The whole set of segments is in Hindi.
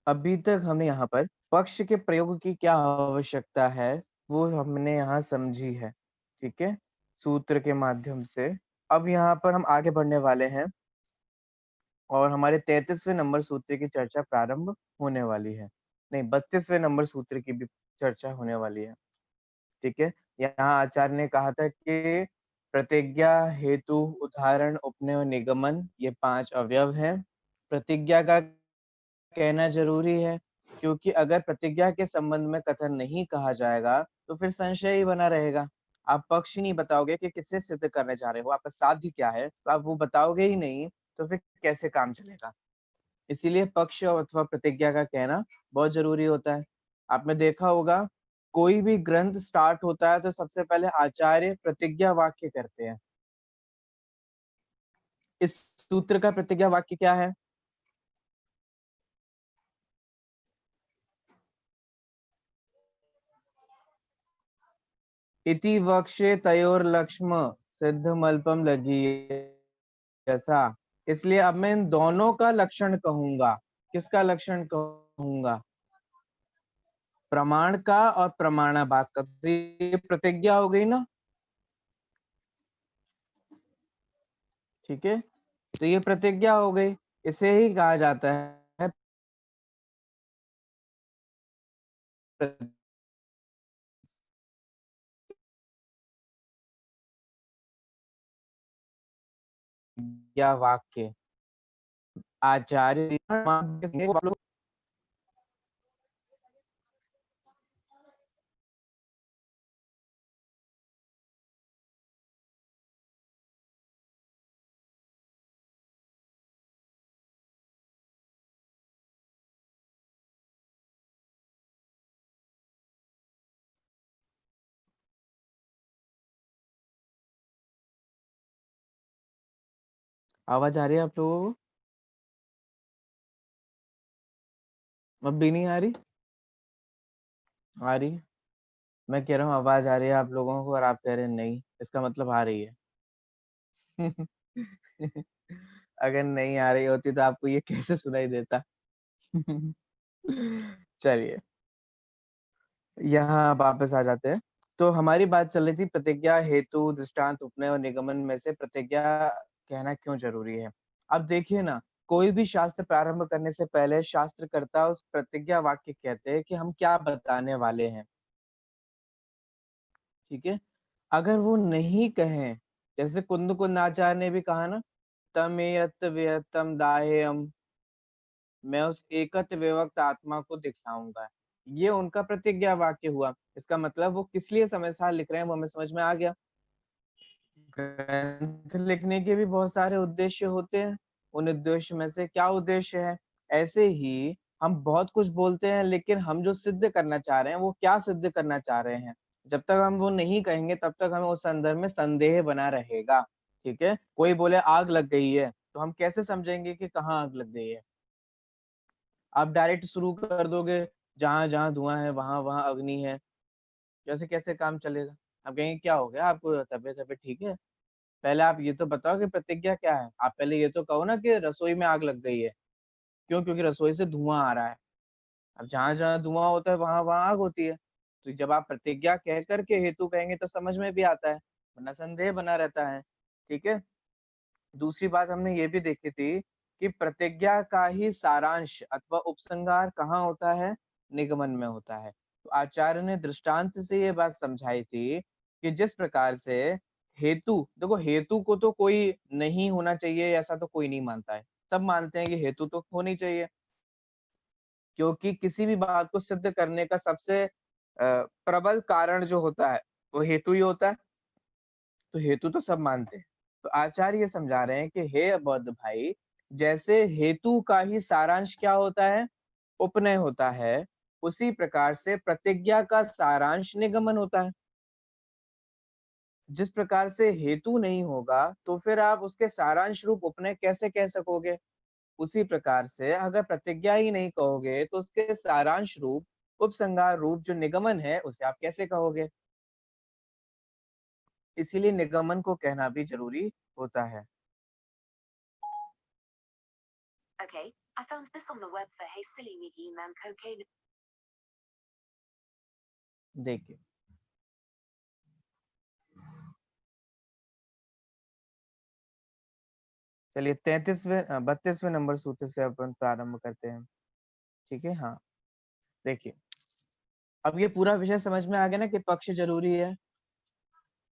अभी तक हमने यहाँ पर पक्ष के प्रयोग की क्या आवश्यकता है वो हमने यहाँ समझी है, ठीक है, सूत्र के माध्यम से। अब यहाँ पर हम आगे बढ़ने वाले हैं और हमारे 33वें नंबर सूत्र की चर्चा प्रारंभ होने वाली है। नहीं, 32वें नंबर सूत्र की भी चर्चा होने वाली है, ठीक है। यहाँ आचार्य ने कहा था कि प्रतिज्ञा, हेतु, उदाहरण, उपनय और निगमन ये 5 अवयव हैं। प्रतिज्ञा का कहना ज़रूरी है, क्योंकि अगर प्रतिज्ञा के संबंध में कथन नहीं कहा जाएगा, तो फिर संशय ही बना रहेगा। आप पक्ष ही नहीं बताओगे कि किसे सिद्ध करने जा रहे हो, आपका साध्य क्या है, तो आप वो बताओगे ही नहीं, तो फिर कैसे काम चलेगा? इसीलिए पक्ष अथवा प्रतिज्ञा का कहना बहुत ज़रूरी होता है। आपने देखा होगा, कोई भी ग्रंथ स्टार्ट होता है, तो सबसे पहले आचार्य प्रतिज्ञा वाक्य करते हैं। इस सूत्र का प्रतिज्ञा वाक्य क्या है? इति वक्ष्ये तयोर्लक्ष्म सिद्धमल्पम लघियसा। इसलिए अब मैं इन दोनों का लक्षण कहूंगा। किसका लक्षण कहूंगा? प्रमाण का और प्रमाणाभास का। तो ये प्रतिज्ञा हो गई ना, ठीक है। तो ये प्रतिज्ञा हो गई, इसे ही कहा जाता है प्रतिज्ञा वाक्य। आचार्य आवाज आ रही है आप लोगों को? अब भी नहीं आ रही? आ रही? मैं कह रहा हूँ आवाज आ रही है आप लोगों को और आप कह रहे हैं नहीं, इसका मतलब आ रही है। अगर नहीं आ रही होती तो आपको ये कैसे सुनाई देता? चलिए, यहाँ वापस आ जाते हैं। तो हमारी बात चल रही थी प्रतिज्ञा, हेतु, दृष्टांत, उपनय और निगमन में से प्रतिज्ञा कहना क्यों जरूरी है। अब देखिए ना, कोई भी शास्त्र प्रारंभ करने से पहले शास्त्रकर्ता उस प्रतिज्ञा वाक्य कहते हैं कि हम क्या बताने वाले हैं, ठीक है। अगर वो नहीं कहें, जैसे कुंद कुंदाचार्य ने भी कहा ना, तमेयत व्यतम दाहेयम, मैं उस एकत विभक्त आत्मा को दिखाऊंगा। ये उनका प्रतिज्ञा वाक्य हुआ। इसका मतलब वो किस लिए समय सार लिख रहे हैं वो हमें समझ में आ गया। ग्रंथ लिखने के भी बहुत सारे उद्देश्य होते हैं। उन उद्देश्य में से क्या उद्देश्य है? ऐसे ही हम बहुत कुछ बोलते हैं, लेकिन हम जो सिद्ध करना चाह रहे हैं वो क्या सिद्ध करना चाह रहे हैं, जब तक हम वो नहीं कहेंगे तब तक हमें उस संदर्भ में संदेह बना रहेगा, ठीक है। कोई बोले आग लग गई है, तो हम कैसे समझेंगे कि कहाँ आग लग गई है? आप डायरेक्ट शुरू कर दोगे, जहां जहां धुआं है वहां वहां अग्नि है, कैसे कैसे काम चलेगा? आप कहेंगे क्या हो गया आपको, तबीयत तबीयत ठीक है? पहले आप ये तो बताओ कि प्रतिज्ञा क्या है। आप पहले ये तो कहो ना कि रसोई में आग लग गई है। क्यों? क्योंकि रसोई से धुआं आ रहा है। अब जहां जहां धुआं होता है वहां वहां आग होती है। तो जब आप प्रतिज्ञा कह करके हेतु कहेंगे तो समझ में भी आता है, वरना संदेह बना रहता है, ठीक है। दूसरी बात हमने ये भी देखी थी कि प्रतिज्ञा का ही सारांश अथवा उपसंहार कहाँ होता है? निगमन में होता है। तो आचार्य ने दृष्टांत से ये बात समझाई थी कि जिस प्रकार से हेतु, देखो हेतु को तो कोई नहीं होना चाहिए ऐसा तो कोई नहीं मानता है। सब मानते हैं कि हेतु तो होनी चाहिए, क्योंकि किसी भी बात को सिद्ध करने का सबसे प्रबल कारण जो होता है वो हेतु ही होता है। तो हेतु तो सब मानते हैं। तो आचार्य ये समझा रहे हैं कि हे बौद्ध भाई, जैसे हेतु का ही सारांश क्या होता है? उपनय होता है, उसी प्रकार से प्रतिज्ञा का सारांश निगमन होता है। जिस प्रकार से हेतु नहीं होगा, तो फिर आप उसके सारांश रूप उपनय कैसे कह सकोगे? उसी प्रकार से अगर प्रतिज्ञा ही नहीं कहोगे, तो उसके सारांश रूप, उपसंहार रूप जो निगमन है, उसे आप कैसे कहोगे? इसीलिए निगमन को कहना भी ज़रूरी होता है। Okay, I found this on the web for Hey Silly Miggy Man Cocaine. देखिए चलिए 32वें नंबर सूत्र से अपन प्रारंभ करते हैं। ठीक है, हाँ देखिए अब ये पूरा विषय समझ में आ गया ना कि पक्ष जरूरी है।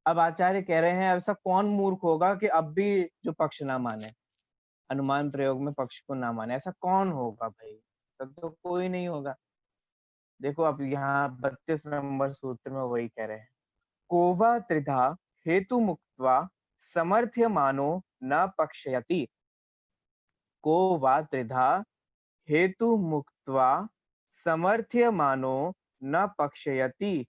अब आचार्य कह रहे हैं ऐसा कौन मूर्ख होगा कि अब भी जो पक्ष ना माने, अनुमान प्रयोग में पक्ष को ना माने, ऐसा कौन होगा भाई? सब तो कोई नहीं होगा। देखो अब यहाँ 32 नंबर सूत्र में वही कह रहे हैं, कोवा त्रिधा हेतु मुक्त्वा समर्थ्य मानो न पक्षयति। को वा त्रिधा हेतु मुक्त्वा समर्थ्य मानो न पक्षयति।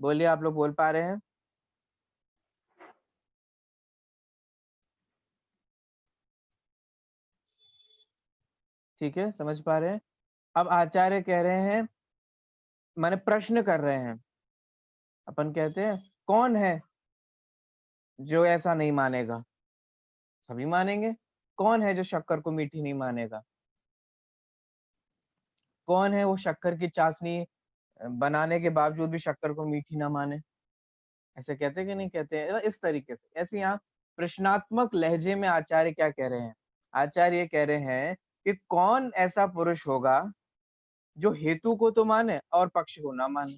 बोलिए, आप लोग बोल पा रहे हैं? ठीक है, समझ पा रहे हैं? अब आचार्य कह रहे हैं, माने प्रश्न कर रहे हैं। अपन कहते हैं कौन है जो ऐसा नहीं मानेगा? सभी मानेंगे। कौन है जो शक्कर को मीठी नहीं मानेगा? कौन है वो शक्कर की चाशनी बनाने के बावजूद भी शक्कर को मीठी ना माने? ऐसे कहते कि नहीं कहते हैं? इस तरीके से, ऐसे यहाँ प्रश्नात्मक लहजे में आचार्य क्या कह रहे हैं? आचार्य कह रहे हैं कि कौन ऐसा पुरुष होगा जो हेतु को तो माने और पक्ष को ना माने।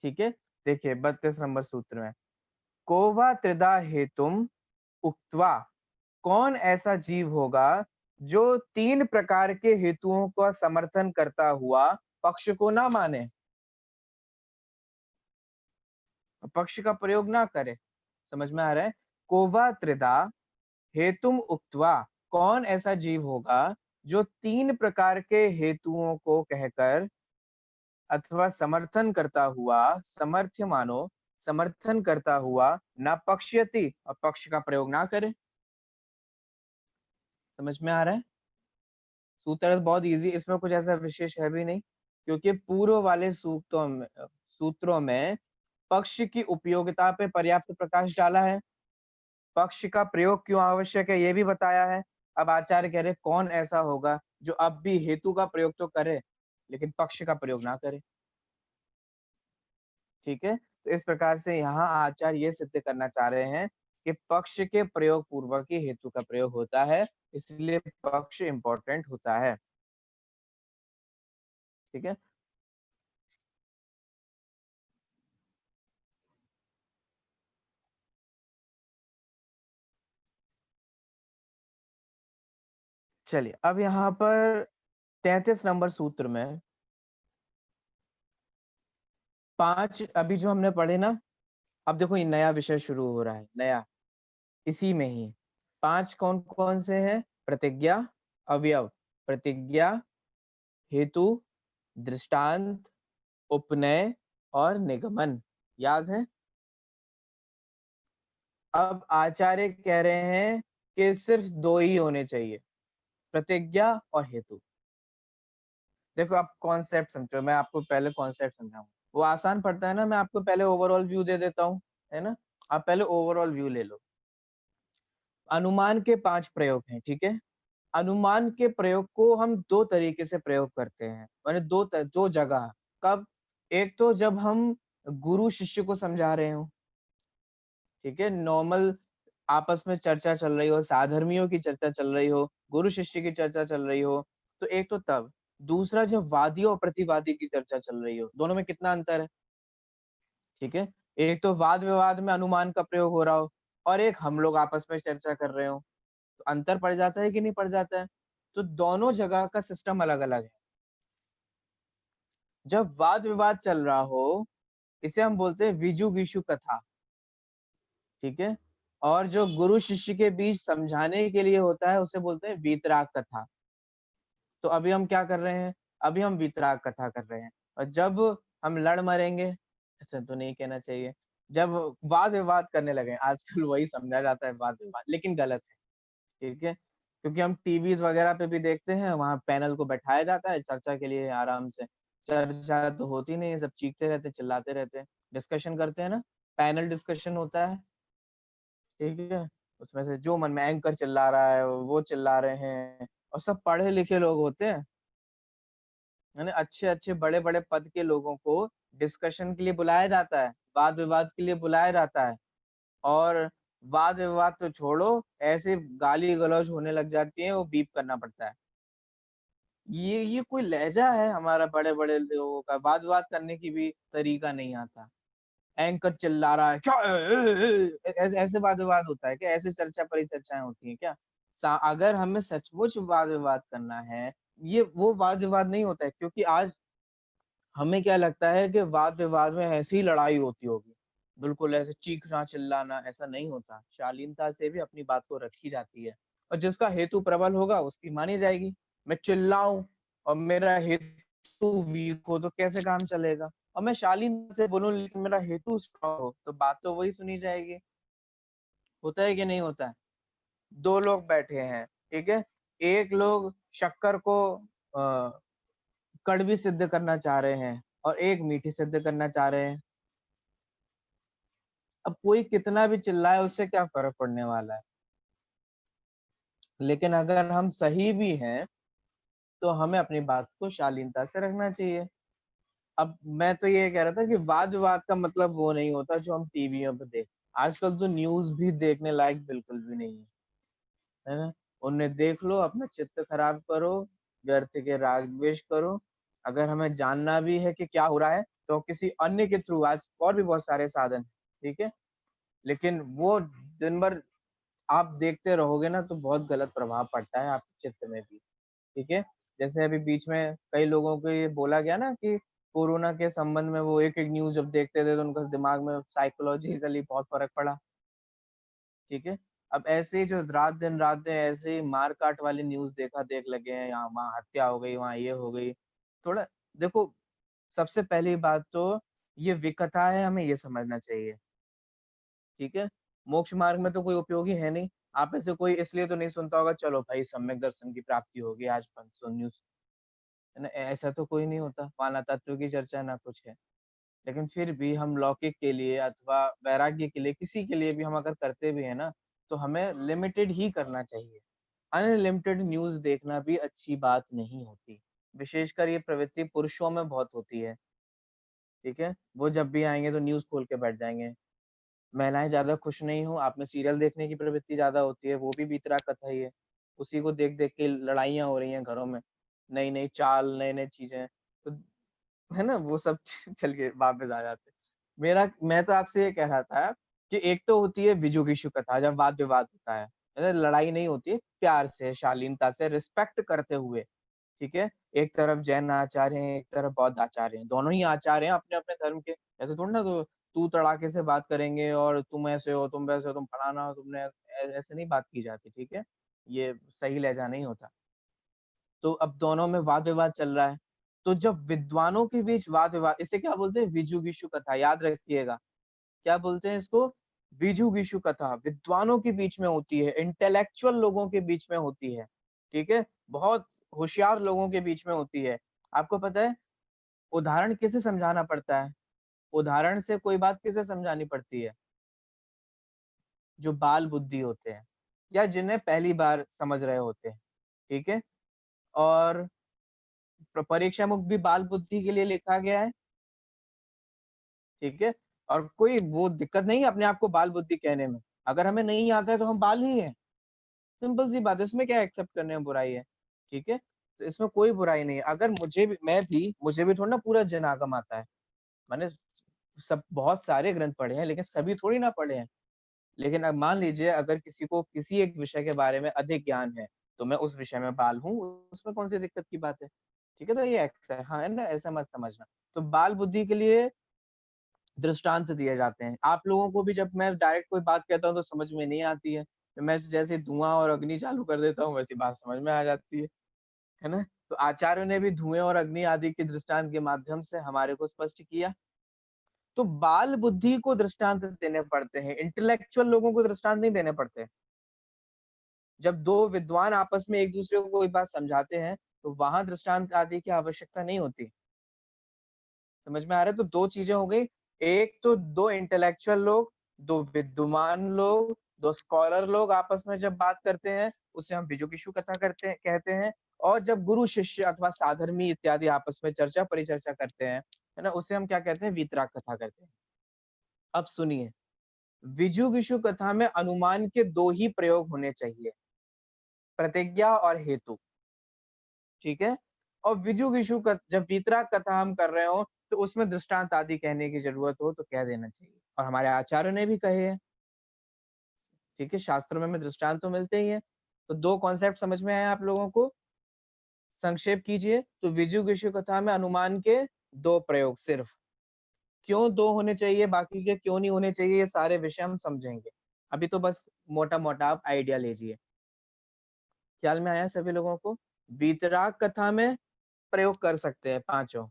ठीक है, देखिए 32 नंबर सूत्र में, कोवा त्रिदा हेतुम उक्त्वा, कौन ऐसा जीव होगा जो 3 प्रकार के हेतुओं का समर्थन करता हुआ पक्ष को ना माने, पक्ष का प्रयोग ना करे। समझ में आ रहा है? कोवा त्रिदा हेतुम उक्त्वा, कौन ऐसा जीव होगा जो 3 प्रकार के हेतुओं को कहकर अथवा समर्थन करता हुआ, समर्थ्य मानो समर्थन करता हुआ ना पक्षयति, और पक्ष का प्रयोग ना करे। समझ में आ रहा है? सूत्र बहुत इजी, इसमें कुछ ऐसा विशेष है भी नहीं, क्योंकि पूर्व वाले सूत्रों में पक्ष की उपयोगिता पे पर्याप्त प्रकाश डाला है, पक्ष का प्रयोग क्यों आवश्यक है ये भी बताया है। अब आचार्य कह रहे कौन ऐसा होगा जो अब भी हेतु का प्रयोग तो करे लेकिन पक्ष का प्रयोग ना करे। ठीक है, तो इस प्रकार से यहाँ आचार्य ये सिद्ध करना चाह रहे हैं कि पक्ष के प्रयोग पूर्वक ही हेतु का प्रयोग होता है, इसलिए पक्ष इंपॉर्टेंट होता है। ठीक है, चलिए अब यहाँ पर 33 नंबर सूत्र में 5 अभी जो हमने पढ़े ना, अब देखो ये नया विषय शुरू हो रहा है, नया, इसी में ही 5 कौन कौन से हैं? प्रतिज्ञा, अवयव, प्रतिज्ञा, हेतु, दृष्टांत, उपनय और निगमन। याद है? अब आचार्य कह रहे हैं कि सिर्फ 2 ही होने चाहिए, प्रतिज्ञा और हेतु। देखो आप कॉन्सेप्ट समझो, मैं आपको पहले कॉन्सेप्ट समझाऊं, वो आसान पड़ता है ना, मैं आपको पहले ओवरऑल व्यू दे देता हूँ, है ना? आप पहले ओवरऑल व्यू ले लो। अनुमान के 5 प्रयोग हैं, ठीक है? अनुमान के प्रयोग को हम 2 तरीके से प्रयोग करते हैं, माने 2 जगह। कब? एक तो जब हम गुरु शिष्य को समझा रहे हो, ठीक है, नॉर्मल आपस में चर्चा चल रही हो, साधर्मियों की चर्चा चल रही हो, गुरु शिष्य की चर्चा चल रही हो, तो एक तो तब। दूसरा जब वादी और प्रतिवादी की चर्चा चल रही हो, दोनों में कितना अंतर है? ठीक है, एक तो वाद विवाद में अनुमान का प्रयोग हो रहा हो और एक हम लोग आपस में चर्चा कर रहे हो, तो अंतर पड़ जाता है कि नहीं पड़ जाता है? तो दोनों जगह का सिस्टम अलग अलग है। जब वाद विवाद चल रहा हो, इसे हम बोलते हैं विजु विषु कथा, ठीक है, और जो गुरु शिष्य के बीच समझाने के लिए होता है उसे बोलते हैं वीतराग कथा। तो अभी हम क्या कर रहे हैं? अभी हम वीतराग कथा कर रहे हैं। और जब हम लड़ मरेंगे, ऐसा तो नहीं कहना चाहिए, जब वाद विवाद करने लगे, आजकल वही समझा जाता है वाद विवाद, लेकिन गलत है। ठीक है, क्योंकि हम टीवीज वगैरह पे भी देखते हैं, वहां पैनल को बैठाया जाता है चर्चा के लिए आराम से, चर्चा तो होती नहीं है, सब चीखते रहते, चिल्लाते रहते हैं, डिस्कशन करते हैं ना, पैनल डिस्कशन होता है। ठीक है, उसमें से जो मन में एंकर चिल्ला रहा है, वो चिल्ला रहे हैं और सब पढ़े-लिखे लोग होते हैं। यानी अच्छे-अच्छे, बड़े-बड़े पद के लोगों को डिस्कशन के लिए बुलाया जाता है, वाद-विवाद के लिए बुलाया जाता है और वाद-विवाद तो छोड़ो, ऐसे गाली-गलौज होने लग जाती है, वो बीप करना पड़ता है। ये कोई लहज़ा है हमारा बड़े-बड़े लोगों का, वाद-विवाद करने की भी तरीका नहीं आता। एंकर चिल्ला रहा है, क्या ऐसे वाद-विवाद होता है क्या? ऐसे चर्चा परिचर्चाएँ होती हैं क्या? अगर हमें सचमुच वाद-विवाद करना है, ये वो वाद-विवाद नहीं होता है क्योंकि आज हमें क्या लगता है कि वाद-विवाद में ऐसी ही लड़ाई होती होगी। बिल्कुल ऐसे चीखना, चिल्लाना ऐसा नहीं होता। शालीनता से भी अपनी बात को रखी जाती है और जिसका हेतु प्रबल होगा उसकी मानी जाएगी। मैं चिल्लाऊँ और मेरा हेतु वीक हो तो कैसे काम चलेगा? और मैं शालीनता से बोलूँ लेकिन मेरा हेतु स्ट्रॉन्ग हो, तो बात तो वही सुनी जाएगी। होता है कि नहीं होता है? 2 लोग बैठे हैं, ठीक है? एक लोग शक्कर को अ, कड़वी सिद्ध करना चाह रहे हैं और एक मीठी सिद्ध करना चाह रहे हैं। अब कोई कितना भी चिल्लाए उससे क्या फ़र्क पड़ने वाला है? लेकिन अगर हम सही भी हैं, तो हमें अपनी बात को शालीनता से रखना चाहिए। अब मैं तो ये कह रहा था कि वाद-विवाद का मतलब वो नहीं होता जो हम टीवियों पे आजकल तो न्यूज़ भी देखने लायक बिल्कुल भी नहीं है ना? उन्हें देख लो, अपना चित्त खराब करो, व्यर्थ के राग-द्वेष करो। अगर हमें जानना भी है कि क्या हो रहा है, तो किसी अन्य के थ्रू आज और भी बहुत सारे साधन हैं, ठीक है? लेकिन वो दिन भर आप देखते रहोगे ना तो बहुत गलत प्रभाव पड़ता है आपके चित्त में भी, ठीक है? जैसे अभी बीच में कई लोगों को ये बोला गया ना कि कोरोना के संबंध में वो एक-एक न्यूज़ जब देखते थे तो उनका दिमाग में साइकोलॉजिकली बहुत फ़र्क पड़ा, ठीक है? अब ऐसे ही जो रात-दिन ऐसे ही मार-काट वाली न्यूज़ देख लगे हैं, यहाँ वहाँ हत्या हो गई, वहाँ ये हो गई। थोड़ा देखो, सबसे पहली बात तो ये विकथा है, हमें ये समझना चाहिए। ठीक है? मोक्ष मार्ग में तो कोई उपयोगी है नहीं। आप में से कोई इसलिए तो नहीं सुनता होगा चलो भाई सम्यक दर्शन की प्राप्ति होगी आज 500 न्यूज़, है ना? ऐसा तो कोई नहीं होता, वहाँ ना तत्व की चर्चा ना कुछ है। लेकिन फिर भी हम लौकिक के लिए अथवा वैराग्य के लिए किसी के लिए भी हम अगर करते भी हैं ना, तो हमें लिमिटेड ही करना चाहिए। अनलिमिटेड न्यूज़ देखना भी अच्छी बात नहीं होती। विशेषकर ये प्रवृत्ति पुरुषों में बहुत होती है, ठीक है? वो जब भी आएँगे तो न्यूज़ खोल के बैठ जाएँगे। महिलाएँ ज़्यादा खुश नहीं हो, आप में सीरियल देखने की प्रवृत्ति ज़्यादा होती है, वो भी वीतराग कथा ही है। उसी को देख-देख के लड़ाइयाँ हो रही हैं घरों में, नई-नई चाल, नए-नए चीज़ें, तो है ना? वो सब चल के वापस आ जाते हैं। मैं तो आपसे ये कह रहा था कि एक तो होती है विजुगीषु कथा जब वाद-विवाद होता है ना? लड़ाई नहीं होती है, प्यार से, शालीनता से, रिस्पेक्ट करते हुए, ठीक है? एक तरफ जैन आचार्य हैं, एक तरफ बौद्ध आचार्य हैं, दोनों ही आचार्य हैं अपने-अपने धर्म के। ऐसे थोड़ी ना तो तू तड़ाके से बात करेंगे और तुम ऐसे हो, तुम वैसे हो, तुम फलाना हो, तुमने ऐसे नहीं बात की जाती, ठीक है? ये सही लहज़ा नहीं होता। तो अब दोनों में वाद-विवाद चल रहा है। तो जब विद्वानों के बीच वाद-विवाद इसे क्या बोलते हैं? विजुगीषु कथा, याद रखिएगा। क्या बोलते हैं इसको? विजुगीषु कथा, विद्वानों के बीच में होती है, इंटेलेक्चुअल लोगों के बीच में होती है, ठीक है? बहुत होशियार लोगों के बीच में होती है। आपको पता है, उदाहरण किसे समझाना पड़ता है? उदाहरण से कोई बात किसे समझानी पड़ती है? जो बाल बुद्धि होते हैं या जिन्हें पहली बार समझ रहे होते हैं, ठीक है? और परीक्षा मुक्त भी बाल बुद्धि के लिए लिखा गया है, ठीक है? और कोई वो दिक्कत नहीं है अपने आप को बाल बुद्धि कहने में। अगर हमें नहीं आता है तो हम बाल ही हैं, सिंपल सी बात है, इसमें क्या एक्सेप्ट करने में बुराई है, ठीक है? तो इसमें कोई बुराई नहीं है। अगर मुझे भी थोड़ी ना पूरा जन आगम आता है। मैंने सब बहुत सारे ग्रंथ पढ़े हैं, लेकिन सभी थोड़ी ना पढ़े हैं। लेकिन अब मान लीजिए अगर किसी को किसी एक विषय के बारे में अधिक ज्ञान है, तो मैं उस विषय में बाल हूँ, उसमें कौन-सी दिक्कत की बात है? ठीक है, तो ये एक्स है, हाँ, है ना? ऐसा मत समझना। तो बाल बुद्धि के लिए दृष्टांत दिए जाते हैं। आप लोगों को भी जब मैं डायरेक्ट कोई बात कहता हूँ तो समझ में नहीं आती है। तो मैं जैसे धुआँ और अग्नि चालू कर देता हूँ, वैसी बात समझ में आ जाती है ना? तो आचार्यों ने भी धुएँ और अग्नि आदि के दृष्टांत के माध्यम से हमारे को स्पष्ट किया। तो बाल बुद्धि को दृष्टांत देने पड़ते हैं, इंटेलेक्चुअल लोगों को दृष्टांत नहीं देने पड़ते। जब 2 विद्वान आपस में एक-दूसरे को कोई बात समझाते हैं, तो वहाँ दृष्टांत आदि की आवश्यकता नहीं होती। समझ में आ रहा है? तो 2 चीज़ें हो गई, एक तो 2 इंटेलेक्चुअल लोग, 2 विद्वान लोग दो स्कॉलर लोग आपस में जब बात करते हैं उसे हम विजुगिषु कथा कहते हैं। और जब गुरु शिष्य अथवा साधर्मी इत्यादि आपस में चर्चा परिचर्चा करते हैं, है ना, उसे हम क्या कहते हैं, वीतराग कथा कहते हैं। अब सुनिए, विजुगिषु कथा में अनुमान के दो ही प्रयोग होने चाहिए, प्रतिज्ञा और हेतु, ठीक है। और विजुगिषु जब वीतराग कथा हम कर रहे हो तो उसमें दृष्टांत आदि कहने की जरूरत हो तो कह देना चाहिए, और हमारे आचार्य ने भी कहे हैं, ठीक है, शास्त्रों में हमें दृष्टांत तो मिलते ही है। तो दो कॉन्सेप्ट समझ में आए आप लोगों को? संक्षेप कीजिए। तो विजुगिषु कथा में अनुमान के दो प्रयोग सिर्फ, क्यों दो होने चाहिए, बाकी के क्यों नहीं होने चाहिए, ये सारे विषय हम समझेंगे। अभी तो बस मोटा मोटा आप आइडिया लीजिए। ख्याल में आया सभी लोगों को? वीतराग कथा में प्रयोग कर सकते हैं पांचों,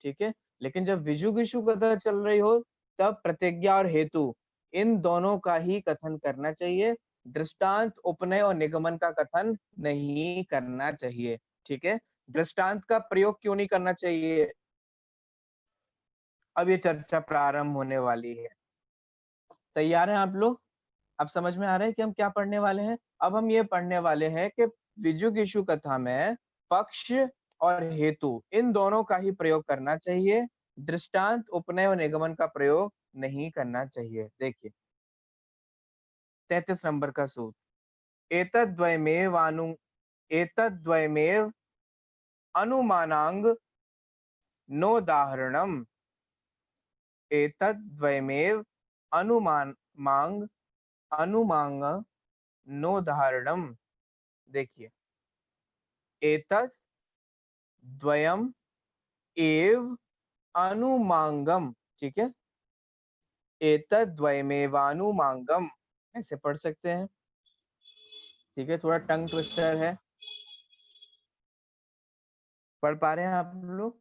ठीक है। लेकिन जब विजुगिषु कथा चल रही हो तब प्रतिज्ञा और हेतु इन दोनों का ही कथन करना चाहिए। दृष्टांत, उपनय और निगमन का कथन नहीं करना चाहिए, ठीक है। दृष्टांत का प्रयोग क्यों नहीं करना चाहिए, अब ये चर्चा प्रारंभ होने वाली है। तैयार हैं आप लोग? अब समझ में आ रहा है कि हम क्या पढ़ने वाले हैं? अब हम ये पढ़ने वाले हैं कि विजुगिषु कथा में पक्ष और हेतु इन दोनों का ही प्रयोग करना चाहिए, दृष्टांत, उपनय और निगमन का प्रयोग नहीं करना चाहिए। देखिए 33 नंबर का सूत्र, एतद्वयमेव अनुमानांग नोदाहरणम, एतद्वयमेव अनुमानांग अनुमांग नोदाहरणम। देखिए एतद् द्वयम एव अनुमांगम, ठीक है, एतद्वयमेवानुमांगम ऐसे पढ़ सकते हैं, ठीक है। थोड़ा टंग ट्विस्टर है, पढ़ पा रहे हैं आप लोग?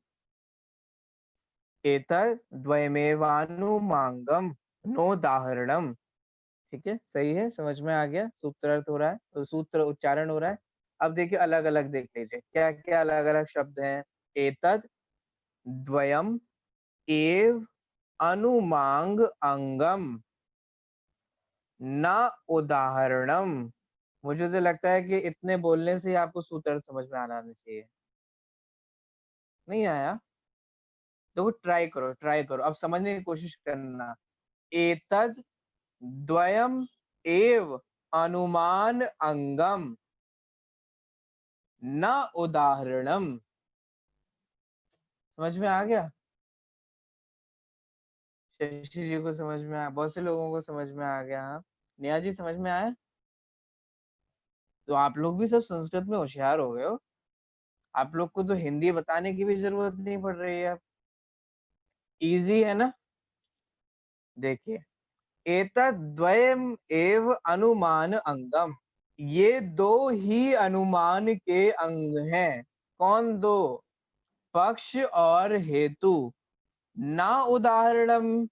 एतद्वयमेवानुमांगम नोदाहरणम, ठीक है, सही है, समझ में आ गया, सूत्रार्थ हो रहा है, तो सूत्र उच्चारण हो रहा है। अब देखिए अलग अलग देख लीजिए क्या क्या अलग अलग शब्द हैं। एतद द्वयम एव अनुमांग अंगम न उदाहरणम। मुझे तो लगता है कि इतने बोलने से ही आपको सूत्र समझ में आना चाहिए। नहीं आया? तो ट्राई करो, ट्राई करो, अब समझने की कोशिश करना। एतद द्वयम एव अनुमान अंगम न उदाहरणम। समझ में आ गया? शशि जी को समझ में आया, बहुत से लोगों को समझ में आ गया। हाँ, नेहा जी समझ में आया? तो आप लोग भी सब संस्कृत में होशियार हो गए हो, आप लोग को तो हिंदी बताने की भी जरूरत नहीं पड़ रही है। इजी है ना? देखिए एतद्वयम एव अनुमान अंगम, ये दो ही अनुमान के अंग हैं। कौन दो? पक्ष और हेतु। ना उदाहरणम,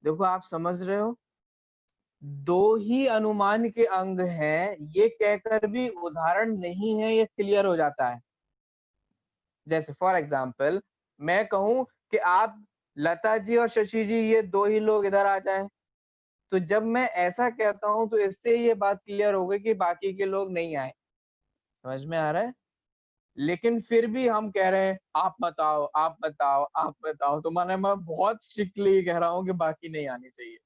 देखो आप समझ रहे हो, दो ही अनुमान के अंग हैं ये कहकर भी उदाहरण नहीं है, ये क्लियर हो जाता है। जैसे फॉर एग्जाम्पल मैं कहूं कि आप लता जी और शशि जी ये दो ही लोग इधर आ जाएं, तो जब मैं ऐसा कहता हूं तो इससे ये बात क्लियर हो गई कि बाकी के लोग नहीं आए। समझ में आ रहा है? लेकिन फिर भी हम कह रहे हैं आप बताओ आप बताओ आप बताओ, तो माने मैं बहुत स्ट्रिक्टली कह रहा हूँ कि बाकी नहीं आने चाहिए।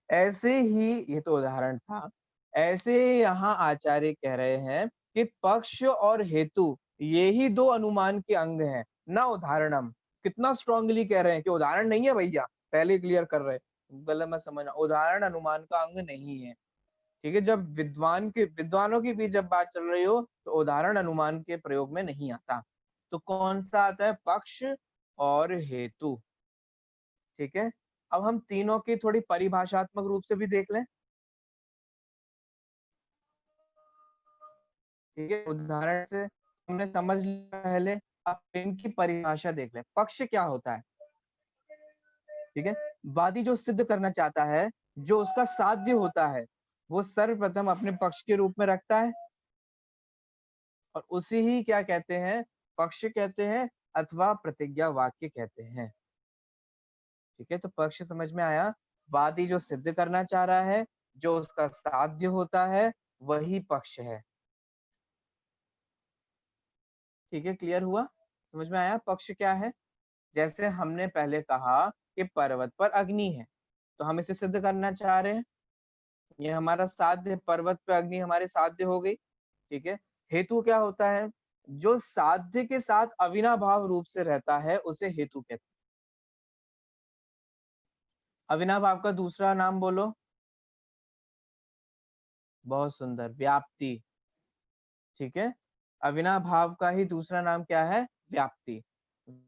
ऐसे ही ये तो उदाहरण था, ऐसे यहाँ आचार्य कह रहे हैं कि पक्ष और हेतु ये ही दो अनुमान के अंग हैं, ना उदाहरणम। कितना स्ट्रांगली कह रहे हैं कि उदाहरण नहीं है भैया, पहले क्लियर कर रहे हैं, गलत मत समझना, उदाहरण अनुमान का अंग नहीं है, ठीक है। जब विद्वानों की भी जब बात चल रही हो तो उदाहरण अनुमान के प्रयोग में नहीं आता, तो कौन सा आता है? पक्ष और हेतु, ठीक है। अब हम तीनों की थोड़ी परिभाषात्मक रूप से भी देख लें, ठीक है। उदाहरण से हमने समझ लिया पहले, अब इनकी परिभाषा देख लें। पक्ष क्या होता है? ठीक है, वादी जो सिद्ध करना चाहता है, जो उसका साध्य होता है, वो सर्वप्रथम अपने पक्ष के रूप में रखता है, और उसी ही क्या कहते हैं? पक्ष कहते हैं अथवा प्रतिज्ञा वाक्य कहते हैं, ठीक है। तो पक्ष समझ में आया। वादी जो सिद्ध करना चाह रहा है, जो उसका साध्य होता है, वही पक्ष है। ठीक है, क्लियर हुआ? समझ में आया पक्ष क्या है? जैसे हमने पहले कहा कि पर्वत पर अग्नि है, तो हम इसे सिद्ध करना चाह रहे हैं। ये हमारा साध्य, पर्वत पे अग्नि हमारे साध्य हो गई। ठीक है, हेतु क्या होता है? जो साध्य के साथ अविनाभाव रूप से रहता है, उसे हेतु कहते हैं। अविनाभाव का दूसरा नाम बोलो। बहुत सुंदर, व्याप्ति। ठीक है, अविनाभाव का ही दूसरा नाम क्या है? व्याप्ति।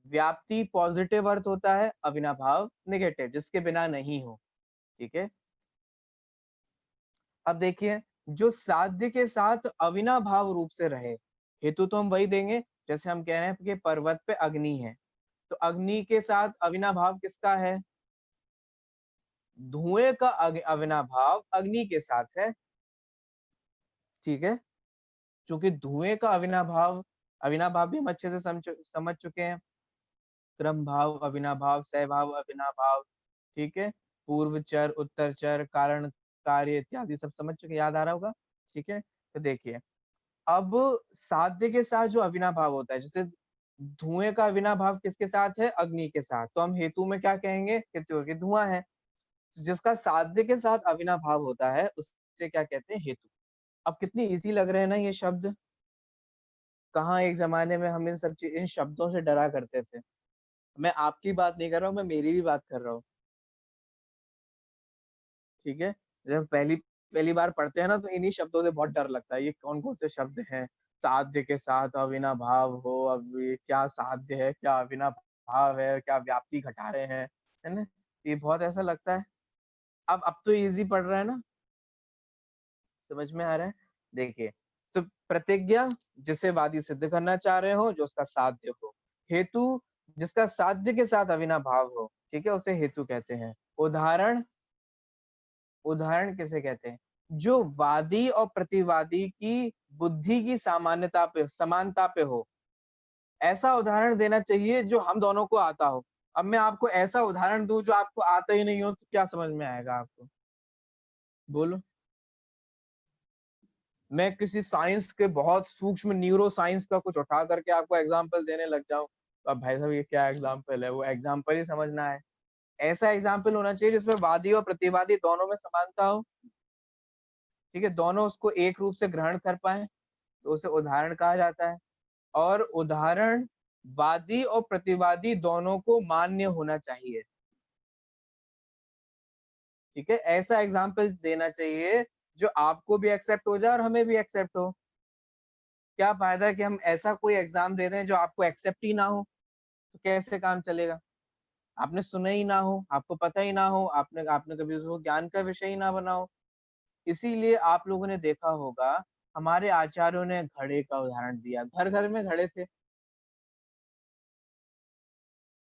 व्याप्ति पॉजिटिव अर्थ होता है, अविनाभाव नेगेटिव, जिसके बिना नहीं हो। ठीक है, अब देखिए, जो साध्य के साथ अविनाभाव रूप से रहे, हेतु तो हम वही देंगे। जैसे हम कह रहे हैं कि पर्वत पे अग्नि है, तो अग्नि के साथ अविनाभाव किसका है? धुएं का अविनाभाव अग्नि के साथ है। ठीक है, क्योंकि धुएं का अविनाभाव, अविनाभाव भी हम अच्छे से समझ चुके हैं। क्रम भाव अविनाभाव, सहभाव अविनाभाव। ठीक है, पूर्व चर, उत्तर चर, कारण, कार्य इत्यादि सब समझ चुके, याद आ रहा होगा। ठीक है, तो देखिए, अब साध्य के साथ जो अविनाभाव होता है, जैसे धुएं का अविनाभाव किसके साथ है? अग्नि के साथ, तो हम हेतु में क्या कहेंगे? कि धुआं है। जिसका साध्य के साथ अविनाभाव होता है, उससे क्या कहते हैं? हेतु। अब कितनी इजी लग रहे हैं ना ये शब्द। कहाँ एक जमाने में हम इन शब्दों से डरा करते थे। मैं आपकी बात नहीं कर रहा हूँ, मैं मेरी भी बात कर रहा हूँ। ठीक है, जब पहली पहली बार पढ़ते हैं ना, तो इन्हीं शब्दों से बहुत डर लगता है। ये कौन कौन से शब्द हैं? साध्य के साथ अविनाभाव हो, अब ये क्या साध्य है, क्या अविनाभाव है, क्या व्याप्ति घटा रहे हैं, है ना? ये बहुत ऐसा लगता है। अब तो इजी पढ़ रहा है ना, समझ में आ रहा है। देखिए, तो प्रतिज्ञा जिसे वादी सिद्ध करना चाह रहे हो, जो उसका साध्य हो। हेतु जिसका साध्य के साथ अविनाभाव हो, ठीक है, उसे हेतु कहते हैं। उदाहरण, उदाहरण किसे कहते हैं? जो वादी और प्रतिवादी की बुद्धि की सामान्यता पे, समानता पे हो, ऐसा उदाहरण देना चाहिए जो हम दोनों को आता हो। अब मैं आपको ऐसा उदाहरण दूं जो आपको आता ही नहीं हो, तो क्या समझ में आएगा आपको? बोलो। मैं किसी साइंस के बहुत सूक्ष्म न्यूरो साइंस का कुछ उठा करके आपको एग्जाम्पल देने लग जाऊं, तो अब भाई साहब ये क्या एग्जाम्पल है? वो एग्जाम्पल ही समझना है। ऐसा एग्जाम्पल होना चाहिए जिसमें वादी और प्रतिवादी दोनों में समानता हो। ठीक है, दोनों उसको एक रूप से ग्रहण कर पाए, तो उसे उदाहरण कहा जाता है। और उदाहरण वादी और प्रतिवादी दोनों को मान्य होना चाहिए। ठीक है, ऐसा एग्जाम्पल देना चाहिए जो आपको भी एक्सेप्ट हो जाए और हमें भी एक्सेप्ट हो। क्या फायदा कि हम ऐसा कोई एग्जाम दे दें जो आपको एक्सेप्ट ही ना हो, तो कैसे काम चलेगा? आपने सुना ही ना हो, आपको पता ही ना हो, आपने आपने कभी उसको ज्ञान का विषय ही ना बना हो। इसीलिए आप लोगों ने देखा होगा, हमारे आचार्यों ने घड़े का उदाहरण दिया। घर घर में घड़े थे,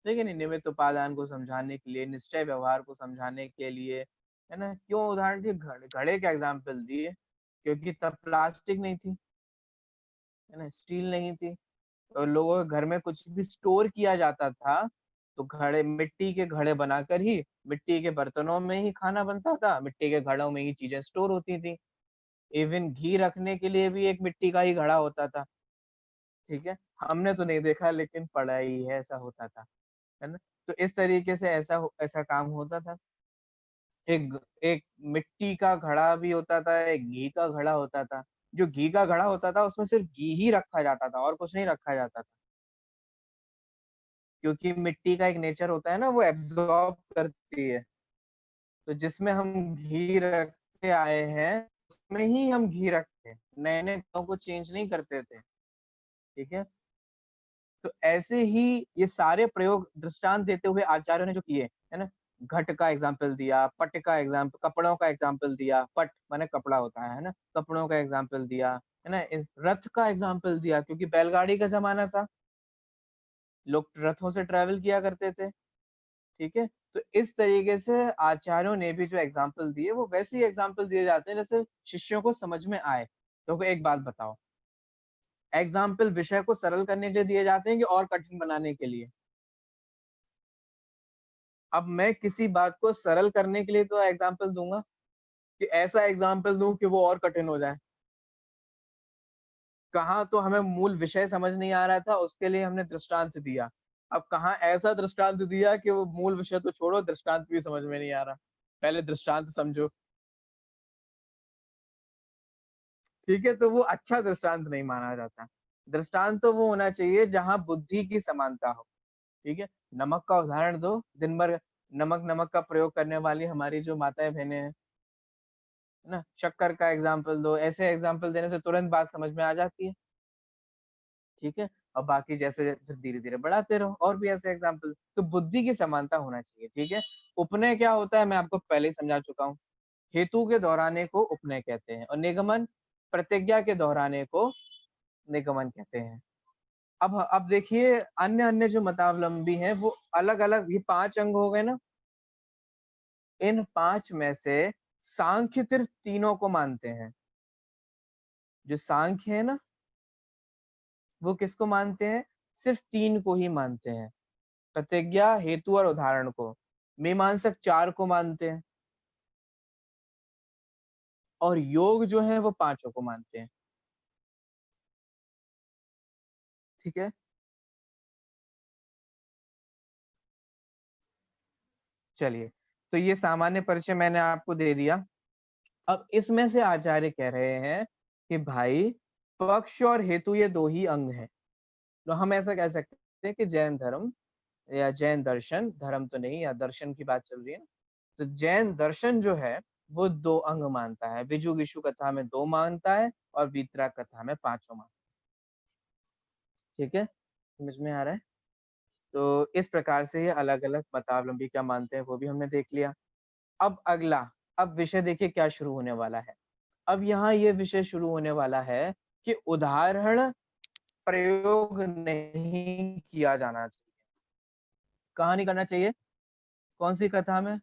ठीक है नहीं? निमित्त उपादान को समझाने के लिए, निश्चय व्यवहार को समझाने के लिए, है ना? क्यों उदाहरण दिए? घड़े का एग्जाम्पल दिए, क्योंकि तब प्लास्टिक नहीं थी, है ना, स्टील नहीं थी। और लोगों के घर में कुछ भी स्टोर किया जाता था, तो घड़े, मिट्टी के घड़े बनाकर ही, मिट्टी के बर्तनों में ही खाना बनता था, मिट्टी के घड़ों में ही चीजें स्टोर होती थी। इवन घी रखने के लिए भी एक मिट्टी का ही घड़ा होता था। ठीक है, हमने तो नहीं देखा, लेकिन पढ़ा ही है, ऐसा होता था, है ना? तो इस तरीके से ऐसा काम होता था। एक एक मिट्टी का घड़ा भी होता था, एक घी का घड़ा होता था। जो घी का घड़ा होता था, उसमें सिर्फ घी ही रखा जाता था और कुछ नहीं रखा जाता था, क्योंकि मिट्टी का एक नेचर होता है ना, वो एब्जॉर्ब करती है। तो जिसमें हम घी रखते आए हैं, उसमें ही हम घी रखते हैं, नए नए को चेंज नहीं करते थे। ठीक है, तो ऐसे ही ये सारे प्रयोग दृष्टांत देते हुए आचार्यों ने जो किए, है ना? घट का एग्जाम्पल दिया, पट का एग्जाम्पल, कपड़ों का एग्जाम्पल दिया, पट माने कपड़ा होता है ना? कपड़ों का एग्जाम्पल दिया, है ना? रथ का एग्जाम्पल दिया, क्योंकि बैलगाड़ी का जमाना था, लोग रथों से ट्रेवल किया करते थे। ठीक है, तो इस तरीके से आचार्यों ने भी जो एग्जाम्पल दिए, वो वैसे ही एग्जाम्पल दिए जाते हैं जैसे शिष्यों को समझ में आए। तो एक बात बताओ, एग्जाम्पल विषय को सरल करने के लिए दिए जाते हैं कि और कठिन बनाने के लिए? अब मैं किसी बात को सरल करने के लिए तो एग्जाम्पल दूंगा, कि ऐसा एग्जाम्पल दूं कि वो और कठिन हो जाए। कहाँ तो हमें मूल विषय समझ नहीं आ रहा था, उसके लिए हमने दृष्टांत दिया। अब कहाँ ऐसा दृष्टांत दिया कि वो मूल विषय तो छोड़ो, दृष्टांत भी समझ में नहीं आ रहा। पहले दृष्टांत समझो, ठीक है? तो वो अच्छा दृष्टांत नहीं माना जाता। दृष्टांत तो वो होना चाहिए जहाँ बुद्धि की समानता हो, ठीक है? नमक का उदाहरण दो, दिन भर नमक नमक का प्रयोग करने वाली हमारी जो माताएं बहनें हैं, है ना? शक्कर का एग्जाम्पल दो, ऐसे एग्जाम्पल देने से तुरंत बात समझ में आ जाती है, ठीक है? और बाकी जैसे फिर धीरे धीरे बढ़ाते रहो, और भी ऐसे एग्जाम्पल। तो बुद्धि की समानता होना चाहिए, ठीक है? उपनय क्या होता है मैं आपको पहले ही समझा चुका हूँ। हेतु के दोहराने को उपनय कहते हैं, और निगमन प्रतिज्ञा के दोहराने को निगमन कहते हैं। अब देखिए, अन्य अन्य जो मतावलंबी हैं वो अलग अलग, ये 5 अंग हो गए ना, इन 5 में से सांख्य सिर्फ तीनों को मानते हैं। जो सांख्य है ना, वो किसको मानते हैं? सिर्फ 3 को ही मानते हैं, प्रतिज्ञा, हेतु और उदाहरण को। मीमांसक 4 को मानते हैं, और योग जो है वो 5 को मानते हैं, ठीक है? चलिए, तो ये सामान्य परिचय मैंने आपको दे दिया। अब इसमें से आचार्य कह रहे हैं कि भाई, पक्ष और हेतु ये 2 ही अंग हैं। तो हम ऐसा कह सकते हैं कि जैन धर्म या जैन दर्शन, धर्म तो नहीं, या दर्शन की बात चल रही है ना, तो जैन दर्शन जो है वो 2 अंग मानता है। विजुगिषु कथा में 2 मानता है, और वीतराग कथा में 5 मानता है, ठीक है? समझ में आ रहा है? तो इस प्रकार से ये अलग अलग मतावलंबी क्या मानते हैं वो भी हमने देख लिया। अब अगला, अब विषय देखिए क्या शुरू होने वाला है। अब यहाँ ये विषय शुरू होने वाला है कि उदाहरण प्रयोग नहीं किया जाना चाहिए। कहाँ नहीं करना चाहिए? कौन सी कथा में?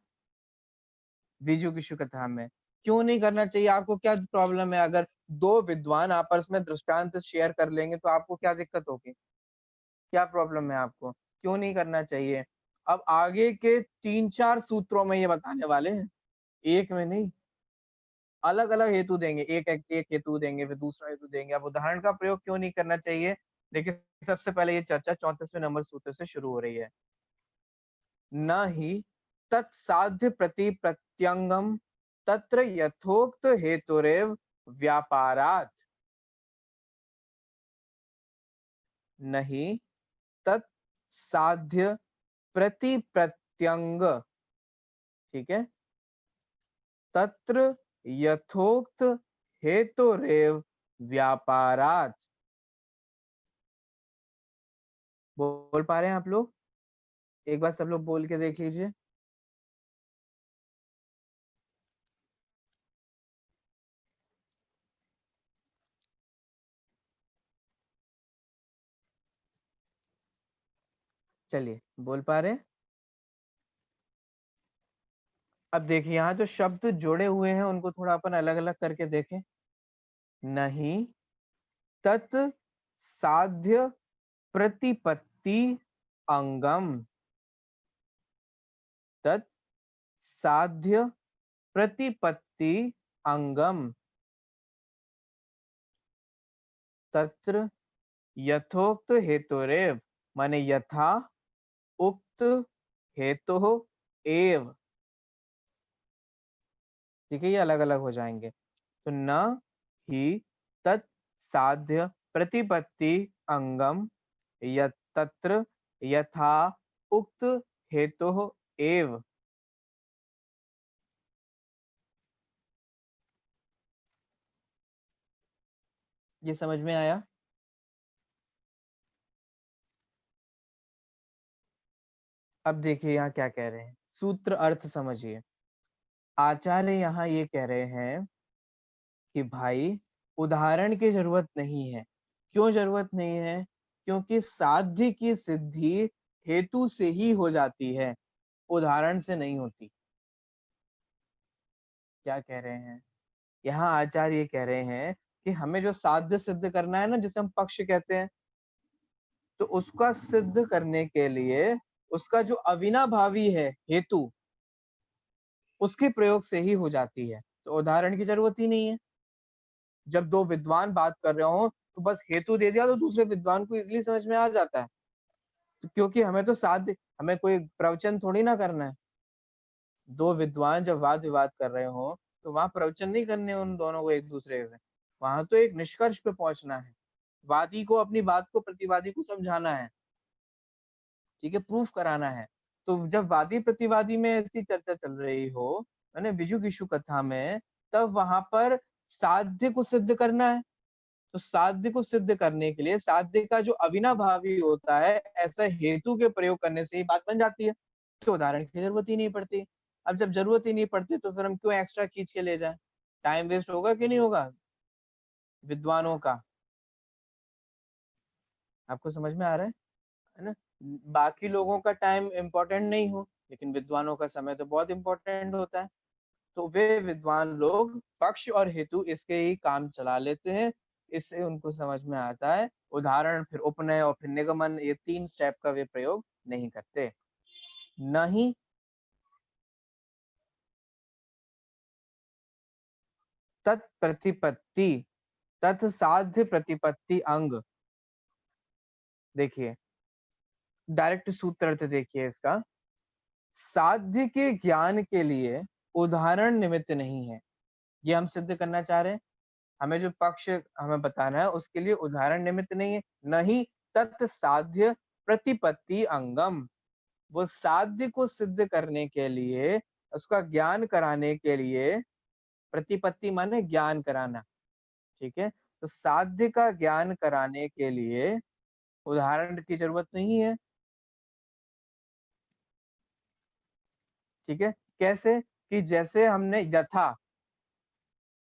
विजुगिषु कथा में। क्यों नहीं करना चाहिए? आपको क्या प्रॉब्लम है? अगर 2 विद्वान आपस में दृष्टांत शेयर कर लेंगे तो आपको क्या दिक्कत होगी? क्या प्रॉब्लम है आपको? क्यों नहीं करना चाहिए? अब आगे के 3-4 सूत्रों में ये बताने वाले हैं, एक में नहीं। अलग अलग हेतु देंगे, एक हेतु देंगे, फिर दूसरा हेतु देंगे। अब उदाहरण का प्रयोग क्यों नहीं करना चाहिए? देखिए, सबसे पहले ये चर्चा 34वें नंबर सूत्र से शुरू हो रही है। न ही तत्साध्य प्रति प्रत्यंगम तत्र यथोक्त हेतुरेव व्यापारात्। नहीं तत्साध्य प्रति प्रत्यंग, ठीक है, तत्र यथोक्त हेतुरेव व्यापारात्। बोल पा रहे हैं आप लोग? एक बार सब लोग बोल के देख लीजिए। चलिए, बोल पा रहे हैं? अब देखिए, यहाँ जो शब्द जुड़े हुए हैं उनको थोड़ा अपन अलग अलग करके देखें। नहीं तत् साध्य प्रतिपत्ति अंगम, तत् साध्य प्रतिपत्ति अंगम, तत्र यथोक्त हेतुरेव, माने यथा उक्त हेतु एव, ठीक है? ये अलग अलग हो जाएंगे। तो न ही तत् साध्य प्रतिपत्ति अंगम तत्र यथा उक्त हेतु एव। ये समझ में आया? अब देखिए यहाँ क्या कह रहे हैं, सूत्र अर्थ समझिए। आचार्य यहाँ ये कह रहे हैं कि भाई, उदाहरण की जरूरत नहीं है। क्यों जरूरत नहीं है? क्योंकि साध्य की सिद्धि हेतु से ही हो जाती है, उदाहरण से नहीं होती। क्या कह रहे हैं? यहाँ आचार्य ये कह रहे हैं कि हमें जो साध्य सिद्ध करना है ना, जिसे हम पक्ष कहते हैं, तो उसका सिद्ध करने के लिए उसका जो अविनाभावी है हेतु, उसके प्रयोग से ही हो जाती है। तो उदाहरण की जरूरत ही नहीं है। जब दो विद्वान बात कर रहे हो तो बस हेतु दे दिया तो दूसरे विद्वान को इजीली समझ में आ जाता है। तो क्योंकि हमें तो साध्य, हमें कोई प्रवचन थोड़ी ना करना है। दो विद्वान जब वाद विवाद कर रहे हो तो वहां प्रवचन नहीं करने उन दोनों को एक दूसरे से, वहां तो एक निष्कर्ष पे पहुंचना है। वादी को अपनी बात को प्रतिवादी को समझाना है, ठीक है, प्रूफ कराना है। तो जब वादी प्रतिवादी में ऐसी चर्चा चल रही हो, मैंने विजुगीषु कथा में, तब वहां पर साध्य को सिद्ध करना है। तो साध्य को सिद्ध करने के लिए साध्य का जो अविनाभावी होता है, ऐसा हेतु के प्रयोग करने से ही बात बन जाती है। तो उदाहरण की जरूरत ही नहीं पड़ती। अब जब जरूरत ही नहीं पड़ती तो फिर हम क्यों एक्स्ट्रा खींच के ले जाए? टाइम वेस्ट होगा कि नहीं होगा विद्वानों का? आपको समझ में आ रहा है ना? बाकी लोगों का टाइम इम्पोर्टेंट नहीं हो, लेकिन विद्वानों का समय तो बहुत इम्पोर्टेंट होता है। तो वे विद्वान लोग पक्ष और हेतु इसके ही काम चला लेते हैं, इससे उनको समझ में आता है। उदाहरण, फिर उपनय और फिर निगमन, ये 3 स्टेप का वे प्रयोग नहीं करते। नहीं तत्प्रतिपत्ति, तत्साध्य प्रतिपत्ति अंग। देखिए डायरेक्ट सूत्र अर्थ देखिए इसका। साध्य के ज्ञान के लिए उदाहरण निमित्त नहीं है, ये हम सिद्ध करना चाह रहे हैं। हमें जो पक्ष हमें बताना है उसके लिए उदाहरण निमित्त नहीं है। नहीं तत्साध्य प्रतिपत्ति अंगम, वो साध्य को सिद्ध करने के लिए, उसका ज्ञान कराने के लिए, प्रतिपत्ति माने ज्ञान कराना, ठीक है। तो साध्य का ज्ञान कराने के लिए उदाहरण की जरूरत नहीं है, ठीक है। कैसे? कि जैसे हमने यथा,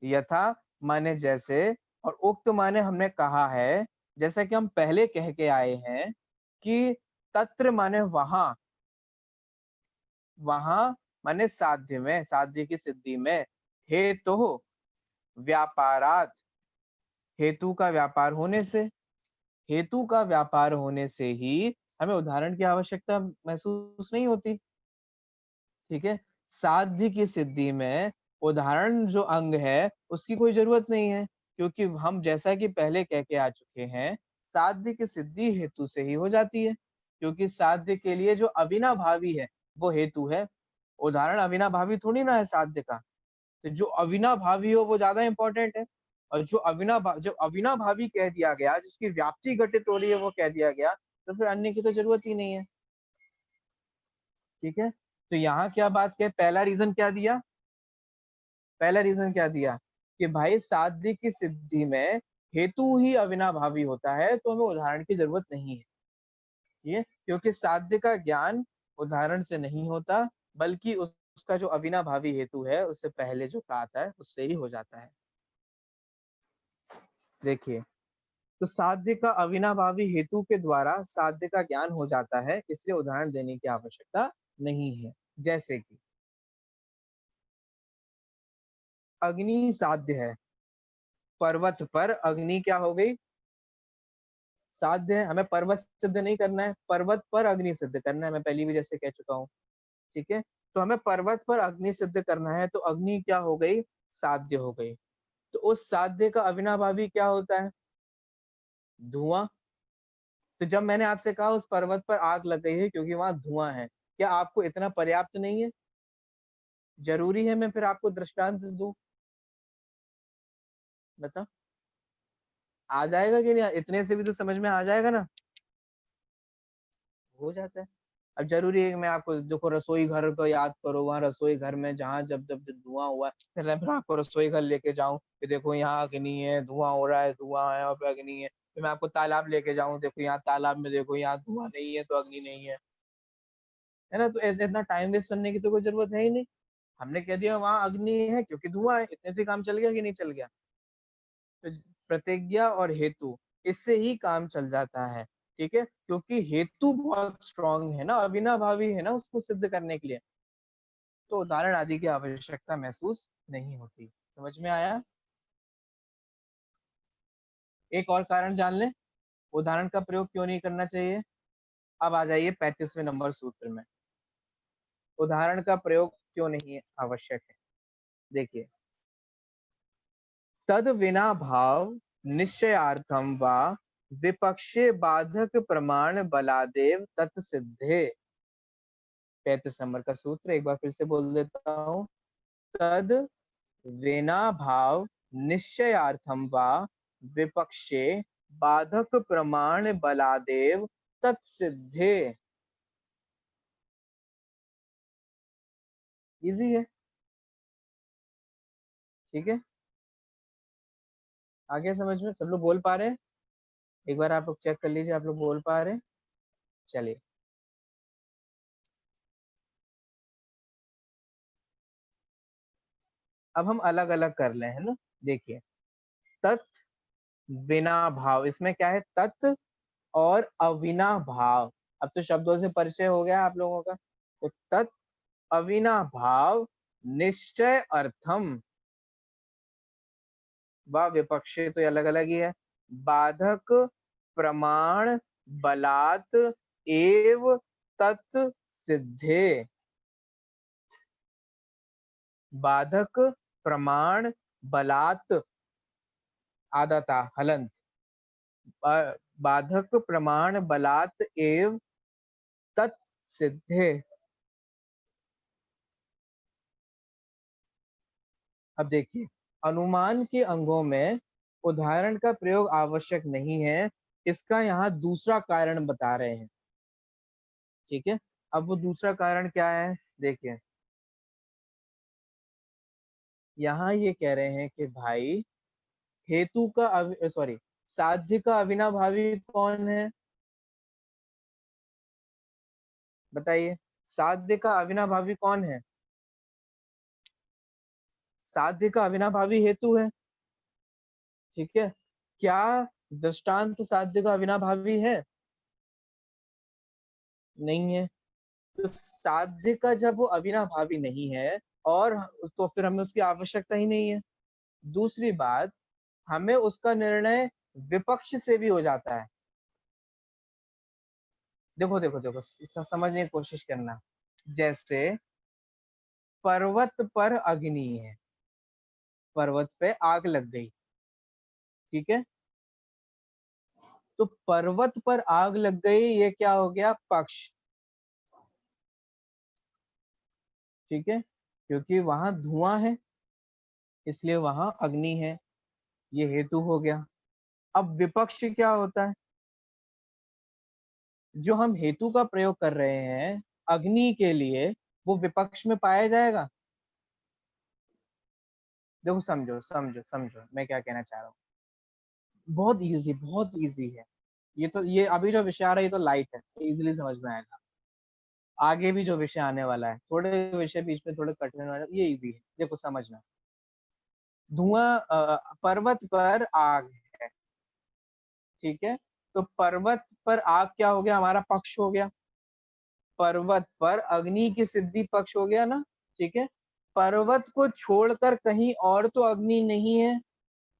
यथा माने जैसे, और उक्त माने हमने कहा है, जैसा कि हम पहले कह के आए हैं कि तत्र माने वहां, वहां माने साध्य में, साध्य की सिद्धि में, हेतु व्यापारात, हेतु का व्यापार होने से, हेतु का व्यापार होने से ही हमें उदाहरण की आवश्यकता महसूस नहीं होती, ठीक है। साध्य की सिद्धि में उदाहरण जो अंग है उसकी कोई जरूरत नहीं है, क्योंकि हम जैसा कि पहले कह के आ चुके हैं, साध्य की सिद्धि हेतु से ही हो जाती है, क्योंकि साध्य के लिए जो अविनाभावी है वो हेतु है। उदाहरण अविनाभावी थोड़ी ना है साध्य का। तो जो अविनाभावी हो वो ज्यादा इंपॉर्टेंट है, और जो अविनाभावी कह दिया गया, जिसकी व्याप्ति घटित हो रही है वो कह दिया गया, तो फिर अन्य की तो जरूरत ही नहीं है, ठीक है। तो यहाँ क्या बात कहे, पहला रीजन क्या दिया, पहला रीजन क्या दिया कि भाई साध्य की सिद्धि में हेतु ही अविनाभावी होता है, तो हमें उदाहरण की जरूरत नहीं है, ठीक है। क्योंकि साध्य का ज्ञान उदाहरण से नहीं होता, बल्कि उसका जो अविनाभावी हेतु है उससे पहले जो कहा था उससे ही हो जाता है। देखिए, तो साध्य का अविनाभावी हेतु के द्वारा साध्य का ज्ञान हो जाता है, इसलिए उदाहरण देने की आवश्यकता नहीं है। जैसे कि अग्नि साध्य है, पर्वत पर अग्नि क्या हो गई, साध्य है। हमें पर्वत सिद्ध नहीं करना है, पर्वत पर अग्नि सिद्ध करना है, मैं पहले भी जैसे कह चुका हूँ, ठीक है। तो हमें पर्वत पर अग्नि सिद्ध करना है, तो अग्नि क्या हो गई, साध्य हो गई। तो उस साध्य का अविनाभावी क्या होता है, धुआं। तो जब मैंने आपसे कहा उस पर्वत पर आग लग गई है क्योंकि वहां धुआं है, क्या आपको इतना पर्याप्त नहीं है? जरूरी है मैं फिर आपको दृष्टांत दूं? बता, आ जाएगा कि नहीं? इतने से भी तो समझ में आ जाएगा ना, हो जाता है। अब जरूरी है कि मैं आपको, देखो रसोई घर को याद करो, वहां रसोई घर में जहां जब जब जब धुआं हुआ, फिर मैं आपको रसोई घर लेके जाऊं कि देखो यहाँ अग्नि है, धुआं हो रहा है, धुआं है और फिर अग्नि है। फिर मैं आपको तालाब लेके जाऊं, देखो यहाँ तालाब में, देखो यहाँ धुआं नहीं है तो अग्नि नहीं है ना? तो ऐसे इतना टाइम वेस्ट करने की तो कोई जरूरत है ही नहीं। हमने कह दिया वहां अग्नि है क्योंकि धुआं है, इतने से काम चल गया कि नहीं चल गया? तो प्रतिज्ञा और हेतु, इससे ही काम चल जाता है, ठीक है। क्योंकि हेतु बहुत स्ट्रांग है ना, अविनाभावी है ना उसको सिद्ध करने के लिए, तो उदाहरण आदि की आवश्यकता महसूस नहीं होती। समझ में आया? एक और कारण जान ले, उदाहरण का प्रयोग क्यों नहीं करना चाहिए। अब आ जाइए 35वें नंबर सूत्र में, उदाहरण का प्रयोग क्यों नहीं आवश्यक है। देखिए, तद विना भाव निश्चयार्थम वा विपक्षे बाधक प्रमाण बलादेव तत्सिद्धे। 35 नंबर का सूत्र एक बार फिर से बोल देता हूं, तद विना भाव निश्चयार्थम वा विपक्षे बाधक प्रमाण बलादेव तत्सिद्धे। इजी है, ठीक है, आगे समझ में सब लोग बोल पा रहे हैं? एक बार आप लोग चेक कर लीजिए, आप लोग बोल पा रहे हैं? चलिए, अब हम अलग अलग कर ले है ना। देखिए, तत् विना भाव, इसमें क्या है, तत् और अविना भाव। अब तो शब्दों से परिचय हो गया आप लोगों का। तो तत् अविना भाव निश्चय अर्थम व विपक्षे, तो ये अलग अलग ही है, बाधक प्रमाण बलात् एव तत् सिद्धे। बाधक प्रमाण बलात्, आदता हलंत, बाधक प्रमाण बलात् एव तत् सिद्धे। अब देखिए, अनुमान के अंगों में उदाहरण का प्रयोग आवश्यक नहीं है, इसका यहाँ दूसरा कारण बता रहे हैं, ठीक है। अब वो दूसरा कारण क्या है, देखिए, यहाँ ये कह रहे हैं कि भाई हेतु का सॉरी साध्य का अविनाभावी कौन है, बताइए, साध्य का अविनाभावी कौन है? साध्य का अविनाभावी हेतु है, ठीक है। क्या दृष्टांत साध्य का अविनाभावी है? नहीं है। तो साध्य का जब वो अविनाभावी नहीं है, और तो फिर हमें उसकी आवश्यकता ही नहीं है। दूसरी बात, हमें उसका निर्णय विपक्ष से भी हो जाता है। देखो देखो देखो, समझने की कोशिश करना। जैसे पर्वत पर अग्नि है, पर्वत पे आग लग गई, ठीक है। तो पर्वत पर आग लग गई, ये क्या हो गया, पक्ष, ठीक है, क्योंकि वहां धुआं है इसलिए वहां अग्नि है, ये हेतु हो गया। अब विपक्ष क्या होता है, जो हम हेतु का प्रयोग कर रहे हैं अग्नि के लिए, वो विपक्ष में पाया जाएगा। देखो, समझो समझो समझो मैं क्या कहना चाह रहा हूँ, बहुत इजी है। ये तो, ये अभी जो विषय आ रहा है ये तो लाइट है, इजीली समझ में आएगा। आगे भी जो विषय आने वाला है, थोड़े विषय बीच में थोड़े कठिन वाले, ये इजी है, देखो समझना। धुआं, पर्वत पर आग है, ठीक है। तो पर्वत पर आग क्या हो गया, हमारा पक्ष हो गया। पर्वत पर अग्नि की सिद्धि पक्ष हो गया ना, ठीक है। पर्वत को छोड़कर कहीं और तो अग्नि नहीं है,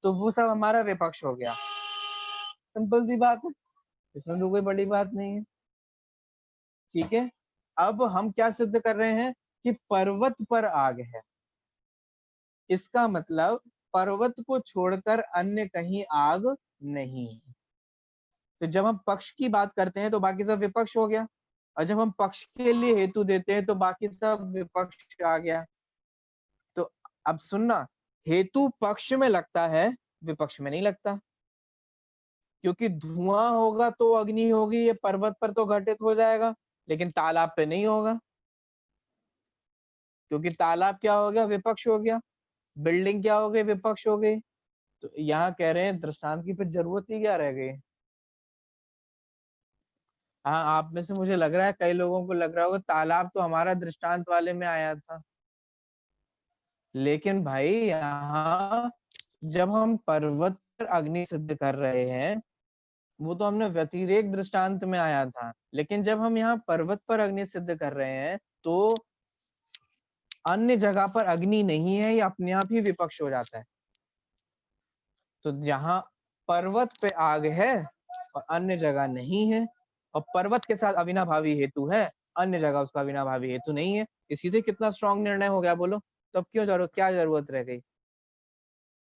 तो वो सब हमारा विपक्ष हो गया। सिंपल सी बात है, इसमें तो कोई बड़ी बात नहीं है, ठीक है। अब हम क्या सिद्ध कर रहे हैं कि पर्वत पर आग है, इसका मतलब पर्वत को छोड़कर अन्य कहीं आग नहीं है। तो जब हम पक्ष की बात करते हैं तो बाकी सब विपक्ष हो गया, और जब हम पक्ष के लिए हेतु देते हैं तो बाकी सब विपक्ष आ गया। तो अब सुनना, हेतु पक्ष में लगता है, विपक्ष में नहीं लगता, क्योंकि धुआं होगा तो अग्नि होगी, ये पर्वत पर तो घटित हो जाएगा, लेकिन तालाब पे नहीं होगा, क्योंकि तालाब क्या हो गया, विपक्ष हो गया। बिल्डिंग क्या हो गई, विपक्ष हो गई। तो यहाँ कह रहे हैं दृष्टांत की फिर जरूरत ही क्या रह गई। हाँ, आप में से मुझे लग रहा है कई लोगों को लग रहा होगा तालाब तो हमारा दृष्टांत वाले में आया था, लेकिन भाई यहाँ जब हम पर्वत पर अग्नि सिद्ध कर रहे हैं, वो तो हमने व्यतिरेक दृष्टांत में आया था, लेकिन जब हम यहाँ पर्वत पर अग्नि सिद्ध कर रहे हैं तो अन्य जगह पर अग्नि नहीं है, ये अपने आप ही विपक्ष हो जाता है। तो जहाँ पर्वत पे आग है और अन्य जगह नहीं है, और पर्वत के साथ अविनाभावी हेतु है, अन्य जगह उसका अविनाभावी हेतु नहीं है। इसी से कितना स्ट्रॉन्ग निर्णय हो गया बोलो। तब क्यों क्या जरूरत रह गई।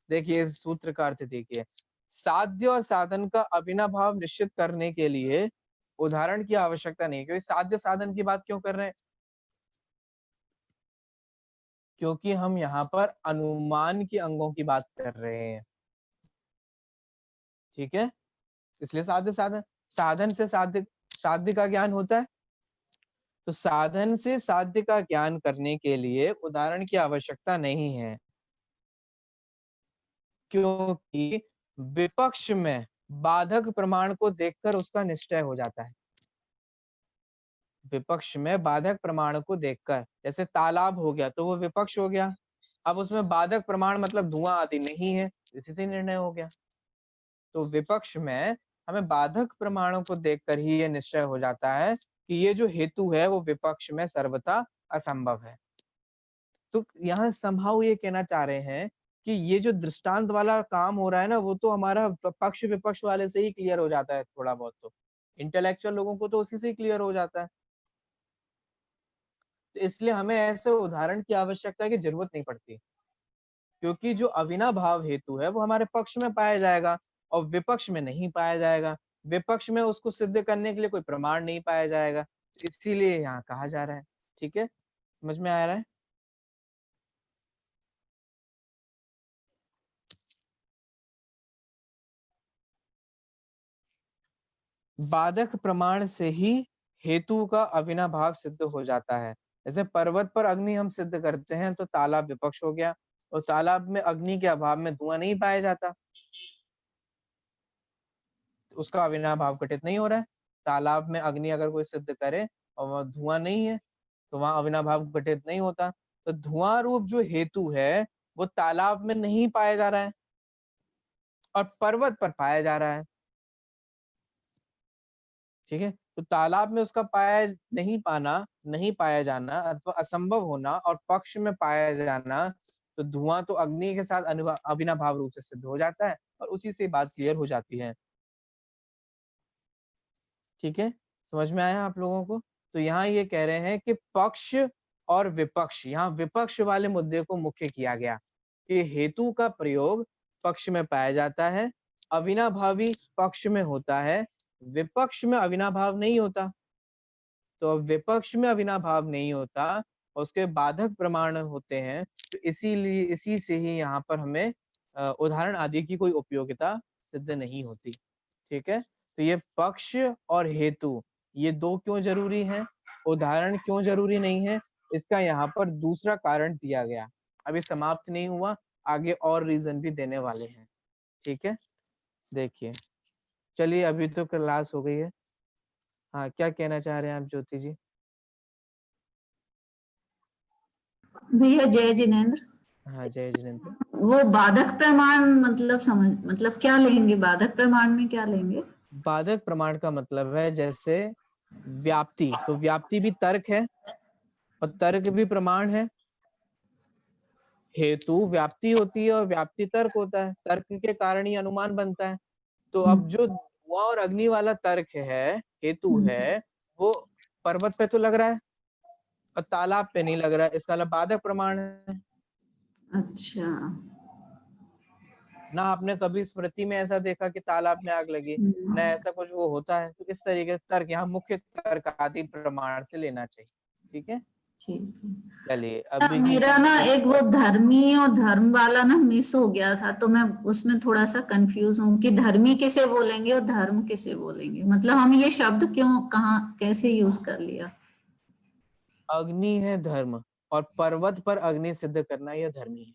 देखिए इस सूत्र का अर्थ देखिए, साध्य और साधन का अविनाभाव निश्चित करने के लिए उदाहरण की आवश्यकता नहीं, क्योंकि साध्य साधन की बात क्यों कर रहे हैं, क्योंकि हम यहाँ पर अनुमान के अंगों की बात कर रहे हैं। ठीक है, इसलिए साध्य साधन, साधन से साध्य, साध्य का ज्ञान होता है, तो साधन से साध्य का ज्ञान करने के लिए उदाहरण की आवश्यकता नहीं है, क्योंकि विपक्ष में बाधक प्रमाण को देखकर उसका निश्चय हो जाता है। विपक्ष में बाधक प्रमाण को देखकर, जैसे तालाब हो गया तो वो विपक्ष हो गया, अब उसमें बाधक प्रमाण मतलब धुआं आदि नहीं है, इसी से निर्णय हो गया। तो विपक्ष में हमें बाधक प्रमाणों को देखकर ही ये निश्चय हो जाता है कि ये जो हेतु है वो विपक्ष में सर्वथा असंभव है। तो यहाँ समहाउ ये कहना चाह रहे हैं कि ये जो दृष्टांत वाला काम हो रहा है ना, वो तो हमारा पक्ष विपक्ष वाले से ही क्लियर हो जाता है थोड़ा बहुत, तो इंटेलेक्चुअल लोगों को तो उसी से ही क्लियर हो जाता है। तो इसलिए हमें ऐसे उदाहरण की आवश्यकता की जरूरत नहीं पड़ती, क्योंकि जो अविनाभाव हेतु है वो हमारे पक्ष में पाया जाएगा और विपक्ष में नहीं पाया जाएगा। विपक्ष में उसको सिद्ध करने के लिए कोई प्रमाण नहीं पाया जाएगा, इसीलिए यहाँ कहा जा रहा है। ठीक है, समझ में आ रहा है। बाधक प्रमाण से ही हेतु का अविनाभाव सिद्ध हो जाता है। जैसे पर्वत पर अग्नि हम सिद्ध करते हैं तो तालाब विपक्ष हो गया, और तालाब में अग्नि के अभाव में धुआं नहीं पाया जाता, उसका अविनाभाव घटित नहीं हो रहा है। तालाब में अग्नि अगर कोई सिद्ध करे और वह धुआं नहीं है तो वहां अविनाभाव घटित नहीं होता। तो धुआं रूप जो हेतु है वो तालाब में नहीं पाया जा रहा है और पर्वत पर पाया जा रहा है। ठीक है, तो तालाब में उसका पाया नहीं पाना, नहीं पाया जाना अथवा असंभव होना और पक्ष में पाया जाना, तो धुआं तो अग्नि के साथ अविनाभाव रूप से सिद्ध हो जाता है और उसी से बात क्लियर हो जाती है। ठीक है, समझ में आया आप लोगों को। तो यहाँ ये कह रहे हैं कि पक्ष और विपक्ष, यहाँ विपक्ष वाले मुद्दे को मुख्य किया गया कि हेतु का प्रयोग पक्ष में पाया जाता है, अविनाभावी पक्ष में होता है, विपक्ष में अविनाभाव नहीं होता। तो अब विपक्ष में अविनाभाव नहीं होता और उसके बाधक प्रमाण होते हैं, तो इसीलिए इसी से ही यहाँ पर हमें उदाहरण आदि की कोई उपयोगिता सिद्ध नहीं होती। ठीक है, तो ये पक्ष और हेतु ये दो क्यों जरूरी हैं, उदाहरण क्यों जरूरी नहीं है, इसका यहाँ पर दूसरा कारण दिया गया। अभी समाप्त नहीं हुआ, आगे और रीजन भी देने वाले हैं। ठीक है, देखिए चलिए अभी तो क्लास हो गई है। हाँ, क्या कहना चाह रहे हैं आप ज्योति जी। भैया जय जिनेन्द्र, हाँ जय जिनेन्द्र। वो बाधक प्रमाण मतलब मतलब क्या लेंगे, बाधक प्रमाण में क्या लेंगे? बाधक प्रमाण का मतलब है जैसे व्याप्ति, तो व्याप्ति भी तर्क है और तर्क भी प्रमाण है। हेतु व्याप्ति होती है और व्याप्ति तर्क होता है, तर्क के कारण ही अनुमान बनता है। तो अब जो धुआं और अग्नि वाला तर्क है, हेतु है, वो पर्वत पे तो लग रहा है और तालाब पे नहीं लग रहा है, इसका मतलब बाधक प्रमाण है। अच्छा, ना आपने कभी स्मृति में ऐसा देखा कि तालाब में आग लगी, ना ऐसा कुछ वो होता है। तो इस तरीके से तर्क यहाँ मुख्य तर्क आदि प्रमाण से लेना चाहिए। ठीक है, ठीक है। चलिए अभी मेरा ना एक वो धर्मी और धर्म वाला ना मिस हो गया था, तो मैं उसमें थोड़ा सा कंफ्यूज हूँ कि धर्मी किसे बोलेंगे और धर्म किसे बोलेंगे, मतलब हम ये शब्द क्यों कहाँ कैसे यूज कर लिया। अग्नि है धर्म और पर्वत पर अग्नि सिद्ध करना यह धर्मी है।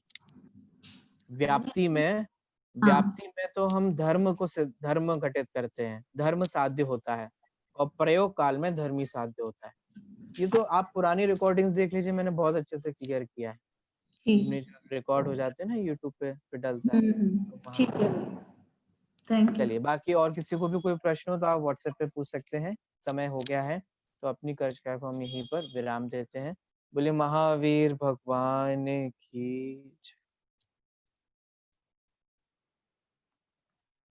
व्याप्ति में, हाँ, व्याप्ति में तो हम धर्म को धर्म घटित करते हैं, धर्म साध्य होता है और प्रयोग काल में धर्मी साध्य होता है। ये तो आप पुरानी रिकॉर्डिंग्स देख लीजिए, मैंने बहुत अच्छे से क्लियर किया है। ठीक। रिकॉर्ड हो जाते हैं ना यूट्यूब पे डलता है तो वहां ठीक पे। है, थैंक यू। चलिए बाकी और किसी को भी कोई प्रश्न हो तो आप व्हाट्सएप पे पूछ सकते हैं। समय हो गया है तो अपनी चर्चा को हम यहीं पर विराम देते हैं। बोले महावीर भगवान की जय।